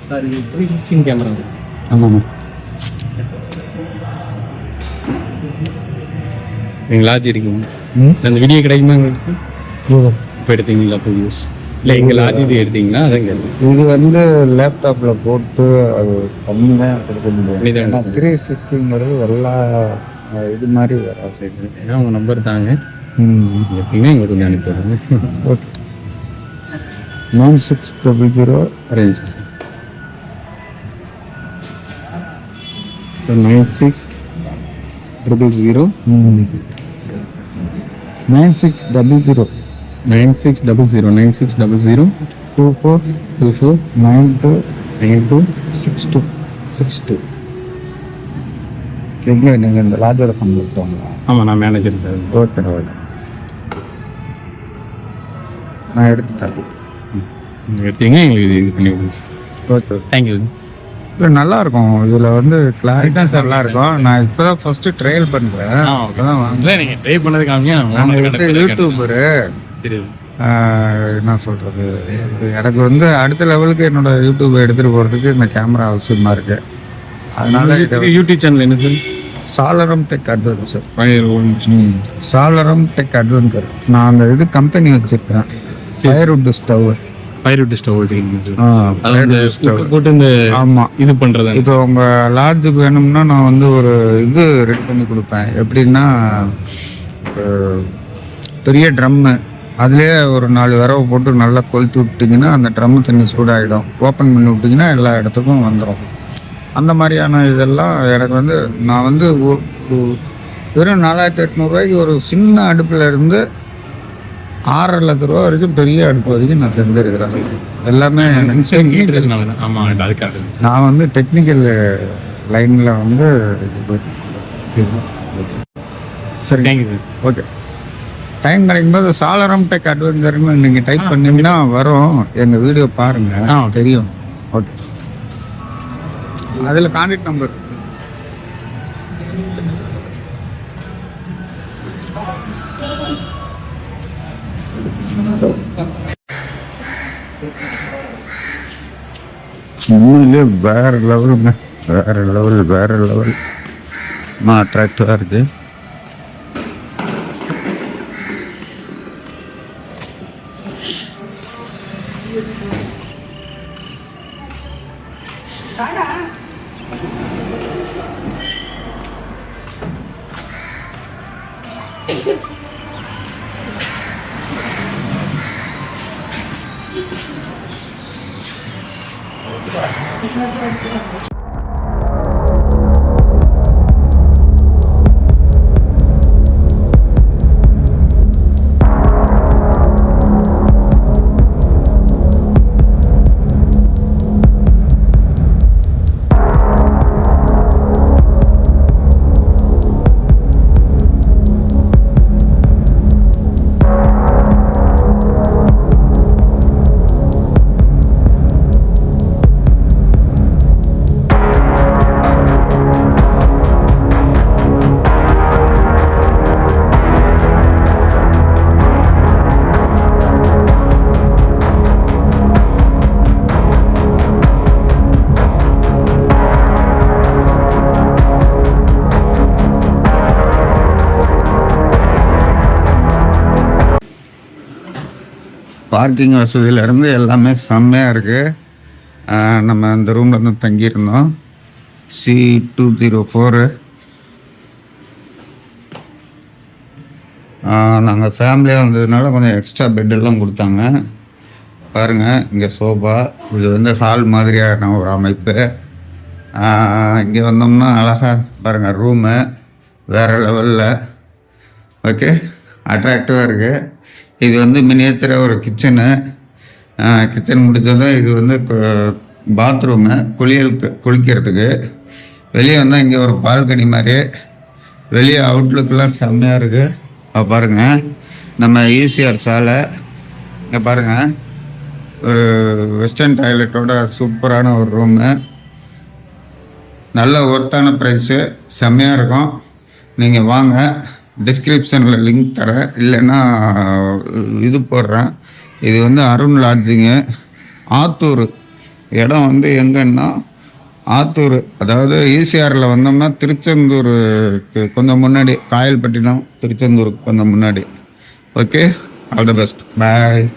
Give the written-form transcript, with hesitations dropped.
Sir இது 316 camera. ஆமாம்மா. எங்கள் லாட்ஜ் எடுக்கணும். அந்த வீடியோ கிடைக்குமா எங்களுக்கு? இப்போ எடுத்தீங்களா வீடியோஸ்? இல்லை எங்கள் லாட்ஜ் இது எடுத்தீங்களா? அதான் கேட்குறேன். இது வந்து லேப்டாப்பில் போட்டு அது கம்மியாக கொடுக்க முடியாது. 360ங்கிறது எல்லா இது மாதிரி வர சைடு. ஏன்னா உங்கள் நம்பர் தாங்க. எப்படின்னா எங்களுக்கு கொஞ்சம் அனுப்பிடுங்க. ஓகே. 9600 அரேஞ்ச் 9600 9600 24 92 62. எங்கே நீங்கள் இந்த லாஜோட ஃபண்ட் எடுத்தோங்களா? ஆமாம், நான் மேனேஜர் சார். ஓகே ஓகே, நான் எடுத்து தரேன். எடுத்தீங்க எங்களுக்கு இது பண்ணி கொடுங்க சார். Okay, thank you sir. இல்லை நல்லாயிருக்கும். இதில் வந்து கிளாரிட்டி தான் சார் நல்லாயிருக்கும். நான் இப்போ தான் ஃபஸ்ட்டு ட்ரையல் பண்ணுறேன். இப்போ தான் இல்லை நீங்கள் ட்ரை பண்ணது காமிங்க. நான் யூடியூபரு. சரி, என்ன சொல்கிறது, எனக்கு வந்து அடுத்த லெவலுக்கு என்னோடய யூடியூப்பை எடுத்துகிட்டு போகிறதுக்கு இந்த கேமரா அவசியமாக இருக்குது. அதனால யூடியூப் சேனல் என்ன சார்? சாளரம் டெக் அட்வென்ச்சர். சாளரம் டெக் அட்வென்ச்சர். நான் அந்த இது கம்பெனி வச்சுருக்கேன், ஃபயர்வுட் ஸ்டவ். ஃபயர்வுட் ஸ்டவ் போட்டு இந்த ஆமாம் இது பண்ணுறது. இப்போ உங்கள் லாட்ஜுக்கு வேணும்னா நான் வந்து ஒரு இது ரெடி பண்ணி கொடுப்பேன். எப்படின்னா பெரிய ட்ரம்மு, அதுலேயே ஒரு 4 விரவை போட்டு நல்லா கொளுத்தி விட்டிங்கன்னா அந்த ட்ரம்மு தண்ணி சூடாகிடும். ஓப்பன் பண்ணி விட்டிங்கன்னா எல்லா இடத்துக்கும் வந்துடும். அந்த மாதிரியான இதெல்லாம் எனக்கு வந்து நான் வந்து வெறும் 4800 ஒரு சின்ன அடுப்பில் இருந்து 6 லட்ச ரூபா வரைக்கும் பெரிய அடுப்பு வரைக்கும் நான் செஞ்சுருக்கிறேன். எல்லாமே நான் வந்து டெக்னிக்கல் லைனில் வந்து சரி, தேங்க்யூ சார். ஓகே, டைம் கிடைக்கும்போது சாளரம் டெக் அட்வென்ச்சர்னு நீங்கள் டைப் பண்ணிங்கன்னா வரும். எங்கள் வீடியோ பாருங்கள், தெரியும். ஓகே, அதில் கான்டாக்ட் நம்பர். உண்மையிலே வேற லெவலுங்க, வேற லெவல் அட்ராக்டிவாக இருக்கு. பார்க்கிங் வசதியிலேருந்து எல்லாமே செம்மையாக இருக்குது. நம்ம இந்த ரூமில் வந்து தங்கியிருந்தோம், C204. நாங்கள் ஃபேமிலியாக வந்ததுனால கொஞ்சம் எக்ஸ்ட்ரா பெட்டெல்லாம் கொடுத்தாங்க. பாருங்கள், இங்கே சோஃபா, இது வந்து ஹால் மாதிரியான ஒரு அமைப்பு. இங்கே வந்தோம்னா அழகாக பாருங்கள், ரூமு வேறு லெவலில். ஓகே, அட்ராக்டிவாக இருக்குது. இது வந்து மினியேச்சராக ஒரு கிச்சனு. கிச்சன் முடித்ததும் இது வந்து பாத்ரூமு, குளிக்கிறதுக்கு. வெளியே வந்தால் இங்கே ஒரு பால்கனி மாதிரி, வெளியே அவுட்லுக்கெலாம் செம்மையாக இருக்குது. பாருங்கள், நம்ம ஈசிஆர் சாலை. இங்கே பாருங்கள், ஒரு வெஸ்டர்ன் டாய்லெட்டோட சூப்பரான ஒரு ரூமு. நல்ல ஒர்த்தான ப்ரைஸு, செம்மையாக இருக்கும். நீங்கள் வாங்க, டிஸ்கிரிப்ஷனில் லிங்க் தரேன், இல்லைன்னா இது போடுறேன். இது வந்து அருண் லாட்ஜிங்கு, ஆத்தூர் இடம் வந்து எங்கன்னா ஆத்தூர், அதாவது ஈசிஆரில் வந்தோம்னா திருச்செந்தூருக்கு கொஞ்சம் முன்னாடி, காயல்பட்டினம் திருச்செந்தூருக்கு கொஞ்சம் முன்னாடி. Okay, all the best, bye.